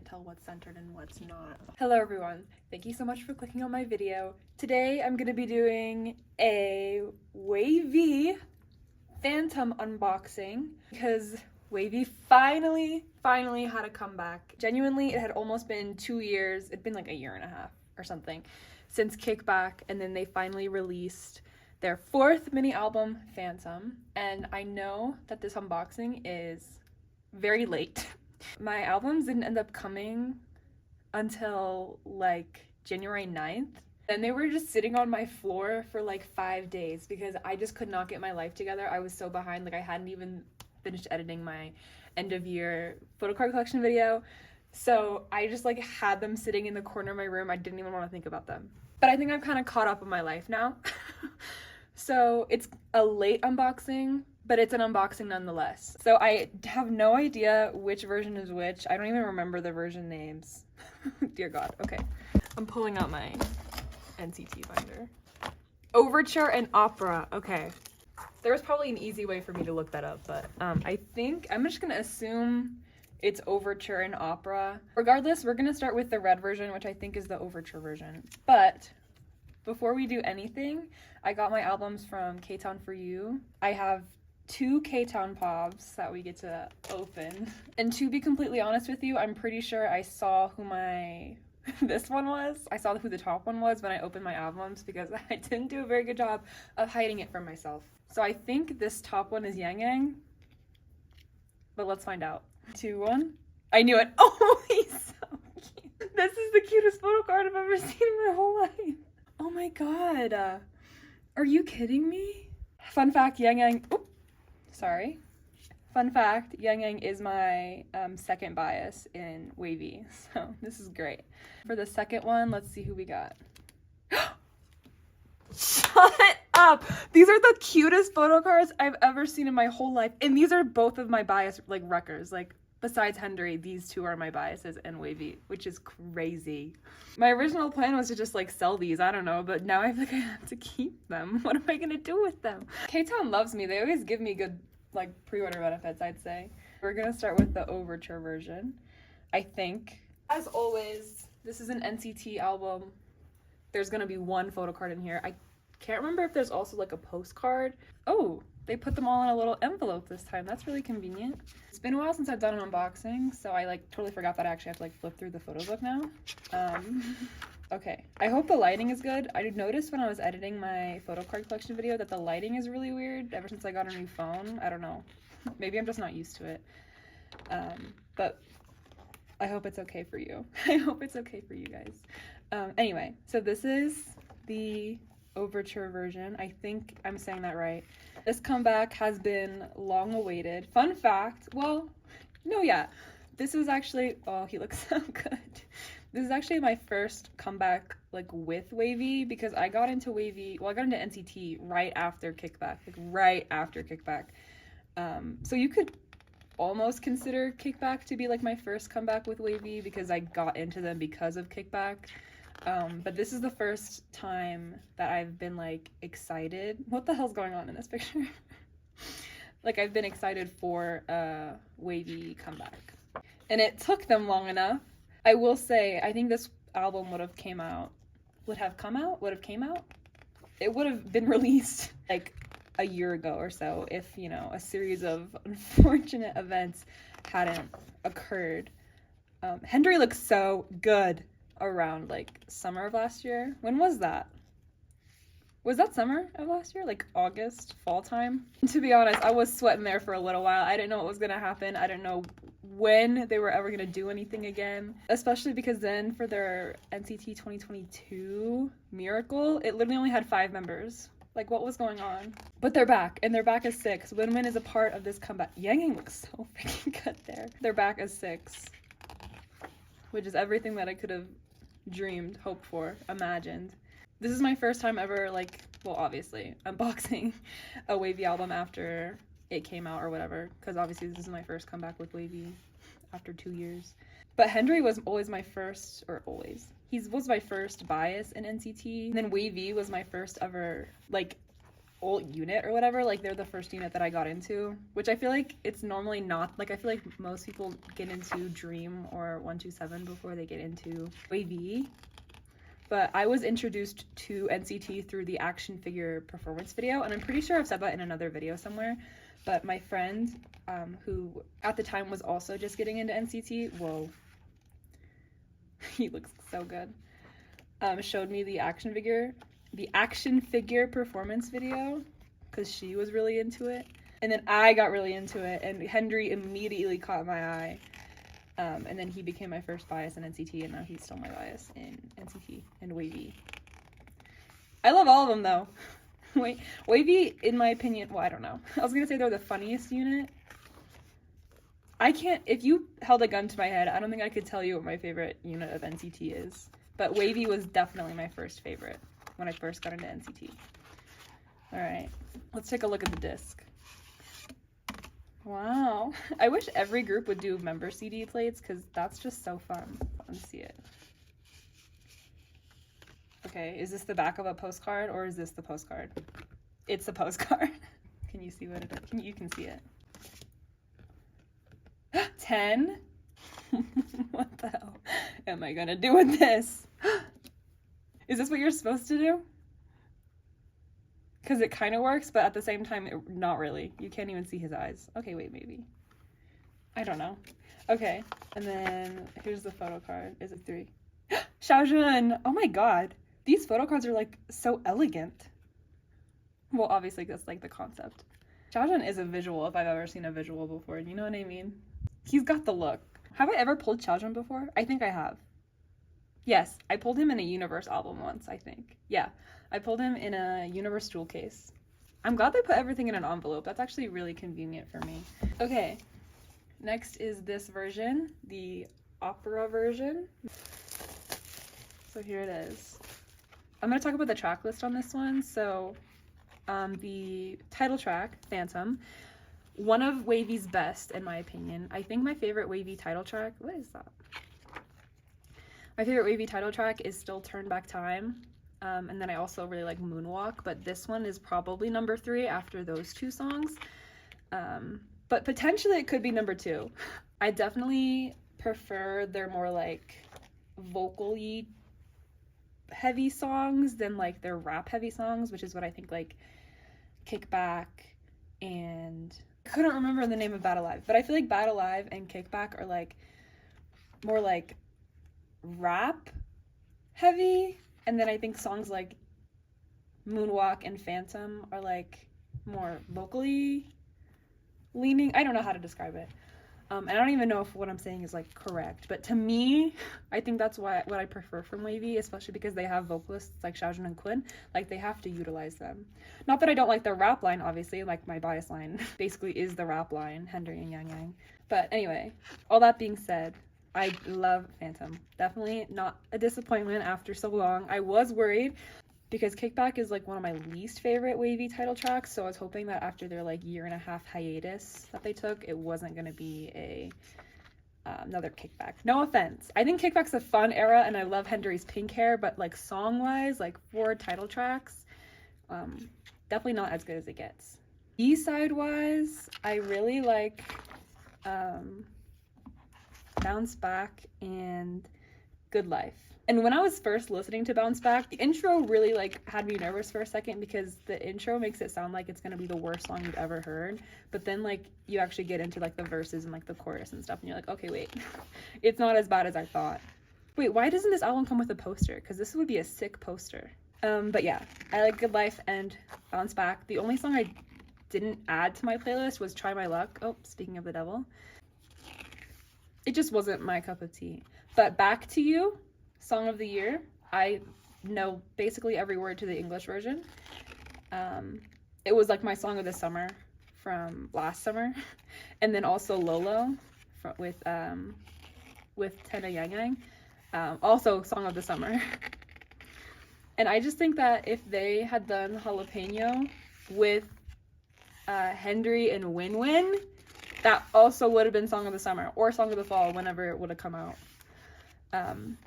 tell what's centered and what's not. Hello everyone, thank you so much for clicking on my video. Today I'm gonna be doing a wayv phantom unboxing because wayv finally had a comeback. Genuinely, it had almost been 2 years, it'd been like a year and a half or something since Kickback, and then they finally released their 4th mini album, Phantom, and I know that this unboxing is very late. My albums didn't end up coming until like January 9th, and they were just sitting on my floor for like 5 days because I just could not get my life together. I was so behind, like I hadn't even finished editing my end of year photo card collection video, so I just like had them sitting in the corner of my room. I didn't even want to think about them, but I think I've kind of caught up with my life now. So it's a late unboxing, but it's an unboxing nonetheless. So I have no idea which version is which. I don't even remember the version names. Dear God. Okay, I'm pulling out my NCT binder. Overture and opera. Okay, there was probably an easy way for me to look that up, but I think I'm just gonna assume it's overture and opera. Regardless, we're gonna start with the red version, which I think is the overture version. But before we do anything, I got my albums from K-Town For You. I have 2 K-Town povs that we get to open. And to be completely honest with you, I'm pretty sure I saw who this one was. I saw who the top one was when I opened my albums because I didn't do a very good job of hiding it from myself. So I think this top one is Yang Yang, but let's find out. 2, 1. I knew it. Oh, he's so cute. This is the cutest photo card I've ever seen in my whole life. Oh my God. Are you kidding me? Fun fact, Yang Yang, sorry. Fun fact, Yang Yang is my second bias in wayv, so this is great. For the second one, let's see who we got. Shut up! These are the cutest photo cards I've ever seen in my whole life, and these are both of my bias like records. Like, besides Henry, these 2 are my biases in wayv, which is crazy. My original plan was to just like sell these, I don't know, but now I feel like I have to keep them. What am I gonna do with them? K-Town loves me. They always give me good like pre-order benefits, I'd say. We're gonna start with the overture version, I think. As always, this is an NCT album. There's gonna be 1 photo card in here. I can't remember if there's also like a postcard. Oh, they put them all in a little envelope this time. That's really convenient. It's been a while since I've done an unboxing, so I like totally forgot that I actually have to like flip through the photo book now. Okay, I hope the lighting is good. I did notice when I was editing my photo card collection video that the lighting is really weird ever since I got a new phone. I don't know. Maybe I'm just not used to it. But I hope it's okay for you. I hope it's okay for you guys. Anyway, so this is the overture version. I think I'm saying that right. This comeback has been long awaited. Fun fact, well, no, yeah. This is actually, oh, he looks so good. This is actually my first comeback like with wayv because I got into wayv, well, I got into NCT right after Kickback, like right after Kickback. So you could almost consider Kickback to be like my first comeback with wayv because I got into them because of Kickback. But this is the first time that I've been like excited. What the hell's going on in this picture? Like I've been excited for a wayv comeback. And it took them long enough. I will say, I think this album would have came out. It would have been released like a year ago or so if, you know, a series of unfortunate events hadn't occurred. Henry looks so good around like summer of last year. When was that? Was that summer of last year? Like August, fall time? To be honest, I was sweating there for a little while. I didn't know what was gonna happen. I didn't know when they were ever gonna do anything again. Especially because then for their NCT 2022 Miracle, it literally only had 5 members. Like, what was going on? But they're back, and they're back as 6. Win-Win is a part of this comeback. Yang Yang looks so freaking good there. They're back as 6, which is everything that I could have dreamed, hoped for, imagined. This is my first time ever, like, well, obviously, unboxing a wayv album after it came out or whatever, because obviously this is my first comeback with wayv after 2 years. But Henry was always my first, he was my first bias in NCT. And then wayv was my first ever, like, old unit or whatever. Like, they're the first unit that I got into, which I feel like it's normally not. Like, I feel like most people get into Dream or 127 before they get into wayv. But I was introduced to NCT through the action figure performance video, and I'm pretty sure I've said that in another video somewhere. But my friend, who at the time was also just getting into NCT, whoa, he looks so good, showed me the action figure performance video because she was really into it. And then I got really into it, and Henry immediately caught my eye. And then he became my first bias in NCT, and now he's still my bias in NCT and wayv. I love all of them, though. Wait, wayv, in my opinion, well, I don't know. I was gonna say they're the funniest unit. I can't, if you held a gun to my head, I don't think I could tell you what my favorite unit of NCT is. But wayv was definitely my first favorite when I first got into NCT. Alright, let's take a look at the disc. Wow. I wish every group would do member CD plates because that's just so fun. Let me see it. Okay, is this the back of a postcard or is this the postcard? It's the postcard. Can you see what it is? You can see it. 10? What the hell am I gonna do with this? Is this what you're supposed to do? Because it kind of works, but at the same time, not really. You can't even see his eyes. Okay, wait, maybe. I don't know. Okay, and then here's the photo card. Is it 3? Xiaojun! Oh my god. These photo cards are, like, so elegant. Well, obviously, that's, like, the concept. Xiaojun is a visual if I've ever seen a visual before. You know what I mean? He's got the look. Have I ever pulled Xiaojun before? I think I have. Yes, I pulled him in a Universe album once, I think. Yeah. I pulled him in a Universe jewel case. I'm glad they put everything in an envelope. That's actually really convenient for me. Okay, next is this version, the opera version. So here it is. I'm going to talk about the track list on this one. So the title track, Phantom, one of wayv's best in my opinion. I think my favorite wayv title track, what is that? My favorite wayv title track is still Turn Back Time. And then I also really like Moonwalk, but this one is probably number 3 after those 2 songs. But potentially it could be number 2. I definitely prefer their more like vocal-y heavy songs than like their rap heavy songs, which is what I think like Kickback and I couldn't remember the name of Bad Alive, but I feel like Bad Alive and Kickback are like more like rap heavy. And then I think songs like Moonwalk and Phantom are like more vocally leaning. I don't know how to describe it. And I don't even know if what I'm saying is like correct. But to me, I think that's what I prefer from wayv, especially because they have vocalists like Xiaojun and Quinn. Like they have to utilize them. Not that I don't like their rap line, obviously. Like my bias line basically is the rap line, Henry and Yang Yang. But anyway, all that being said, I love Phantom. Definitely not a disappointment after so long. I was worried because Kickback is like one of my least favorite wayv title tracks, so I was hoping that after their like 1.5-year hiatus that they took, it wasn't going to be a another Kickback. No offense. I think Kickback's a fun era and I love Henry's pink hair, but like song-wise, like 4 title tracks, definitely not as good as it gets. B-side-wise, I really like Bounce Back and Good Life. And when I was first listening to Bounce Back, the intro really like had me nervous for a second because the intro makes it sound like it's gonna be the worst song you've ever heard. But then like you actually get into like the verses and like the chorus and stuff and you're like, okay, wait, it's not as bad as I thought. Wait, why doesn't this album come with a poster? Because this would be a sick poster. But yeah, I like Good Life and Bounce Back. The only song I didn't add to my playlist was Try My Luck. Oh, speaking of the devil. It just wasn't my cup of tea. But Back to You, Song of the Year. I know basically every word to the English version. It was like my song of the summer from last summer. And then also Lolo with Tena Yang Yang. Also song of the summer. And I just think that if they had done Jalapeno with Henry and Win Win, that also would have been Song of the Summer or Song of the Fall whenever it would have come out.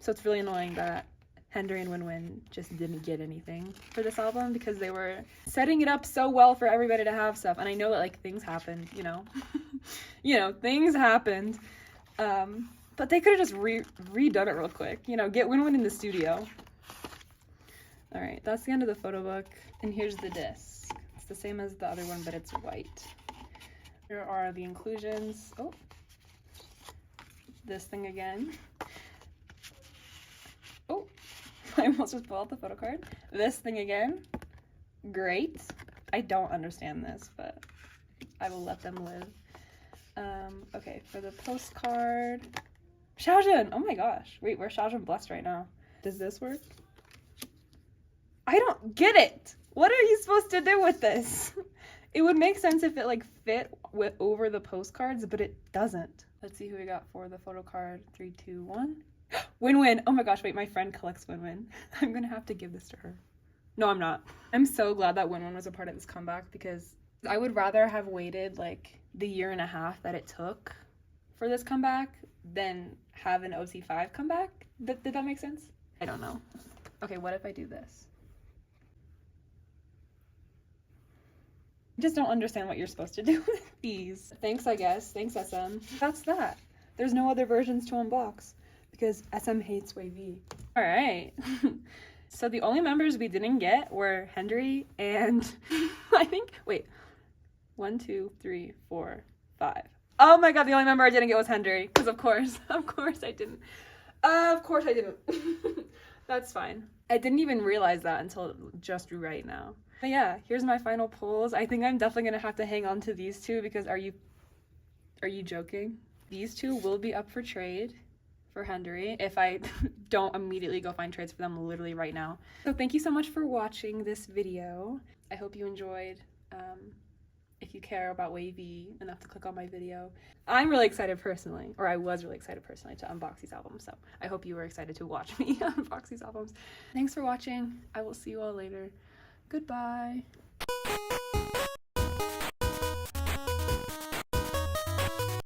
So it's really annoying that Henry and Win just didn't get anything for this album because they were setting it up so well for everybody to have stuff. And I know that like things happened, you know, things happened. But they could have just redone it real quick, you know, get Win in the studio. All right, that's the end of the photo book. And here's the disc. It's the same as the other one, but it's white. Here are the inclusions. Oh, this thing again. Oh, I almost just pulled out the photo card. This thing again. Great. I don't understand this, but I will let them live. Okay, for the postcard. Xiaojun! Oh my gosh. Wait, where's Xiaojun Blessed right now? Does this work? I don't get it! What are you supposed to do with this? It would make sense if it like fit over the postcards, but it doesn't. Let's see who we got for the photo card. 3, 2, 1. Win. Oh my gosh, wait, my friend collects Win. I'm gonna have to give this to her. No, I'm not. I'm so glad that Win was a part of this comeback because I would rather have waited like the 1.5 years that it took for this comeback than have an OC5 comeback. Did that make sense? I don't know. Okay, what if I do this? I just don't understand what you're supposed to do with these. Thanks, I guess. Thanks, SM. That's that. There's no other versions to unbox because SM hates wayv. All right. So the only members we didn't get were Henry and I think, wait, 1, 2, 3, 4, 5. Oh my god, the only member I didn't get was Henry because of course I didn't. Of course I didn't. That's fine. I didn't even realize that until just right now. But yeah, here's my final pulls. I think I'm definitely gonna have to hang on to these two because are you joking? These two will be up for trade for Henry if I don't immediately go find trades for them literally right now. So thank you so much for watching this video. I hope you enjoyed. If you care about wayv enough to click on my video. I'm really excited personally, or I was really excited personally to unbox these albums, so I hope you were excited to watch me unbox these albums. Thanks for watching. I will see you all later. Goodbye.